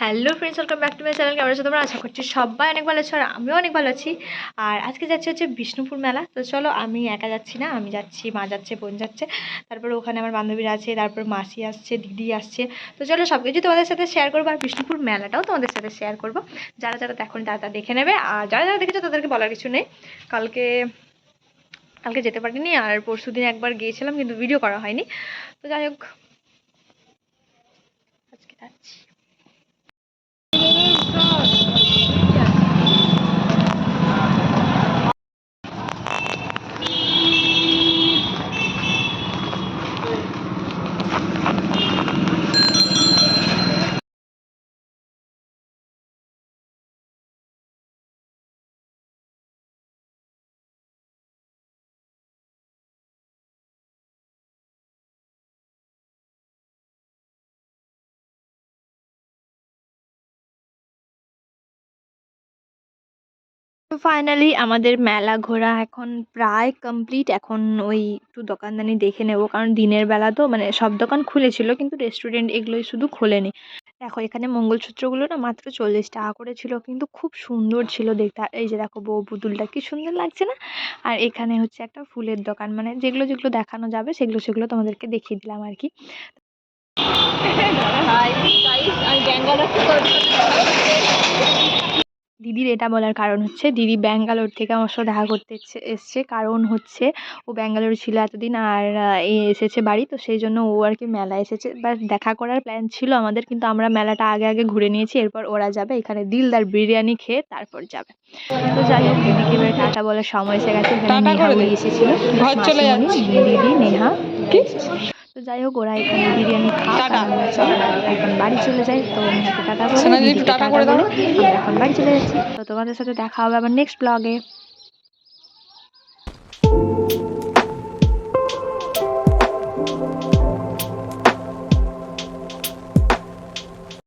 Hello friends, welcome back to my channel. কেমন আছো তোমরা? আশা করছি সবাই অনেক ভালো আছো আর আমিও অনেক ভালো আছি। আর আজকে যাচ্ছি হচ্ছে বিষ্ণুপুর মেলা। তো চলো, আমি একা যাচ্ছি না, আমি যাচ্ছি, মা যাচ্ছে, বোন যাচ্ছে, তারপরে ওখানে আমার বান্ধবীরা আছে, তারপর মাসি আসছে, দিদি আসছে। তো চলো সব কিছু তোমাদের সাথে শেয়ার করবো আর বিষ্ণুপুর মেলাটাও তোমাদের সাথে শেয়ার করবো। যারা যারা দেখুন তারা তারা দেখে নেবে, আর যারা যারা দেখেছো তাদেরকে বলার কিছু নেই। কালকে কালকে যেতে পারিনি, আর পরশু দিন একবার গিয়েছিলাম কিন্তু ভিডিও করা হয়নি। তো যাই হোক, আজকে যাচ্ছি। তো ফাইনালি আমাদের মেলা ঘোরা এখন প্রায় কমপ্লিট। এখন ওই একটু দোকানদানি দেখে নেব, কারণ দিনের বেলা তো মানে সব দোকান খুলেছিল কিন্তু রেস্টুরেন্ট এগুলোই শুধু খোলেনি। দেখো এখানে মঙ্গলসূত্রগুলো না মাত্র 40 টাকা করে ছিল, কিন্তু খুব সুন্দর ছিল দেখতে। আর এই যে দেখো বউ পুতুলটা কি সুন্দর লাগছে না? আর এখানে হচ্ছে একটা ফুলের দোকান, মানে যেগুলো যেগুলো দেখানো যাবে সেগুলো সেগুলো তোমাদেরকে দেখিয়ে দিলাম আর কি। দিদির এটা বলার কারণ হচ্ছে দিদি ব্যাঙ্গালোর থেকে আমার সাথে দেখা করতে এসছে, কারণ হচ্ছে ও ব্যাঙ্গালোর ছিল এতদিন, আর এ এসেছে বাড়ি, তো সেই জন্য ও আর কি মেলা এসেছে। বাট দেখা করার প্ল্যান ছিল আমাদের, কিন্তু আমরা মেলাটা আগে আগে ঘুরে নিয়েছি, এরপর ওরা যাবে এখানে দিলদার বিরিয়ানি খেয়ে তারপর যাবে। তো যাই হোক, দিদিকে এবার টাটা বলার সময় এসে গেছে। এখানে নেহাও এসেছিল, মাসিমণি, দিদি, নেহা এসেছে। তো যাই হোক, ওরা এখানে বিরিয়ানি খাক আর আমরা চলো এখন বাড়ি চলে যাই। তো নেহাকে টাটা বলে, দিদিকে টাটা বলে আমরা এখন বাড়ি চলে যাচ্ছি। তো তোমাদের সাথে দেখা হবে আবার নেক্সট ব্লগে।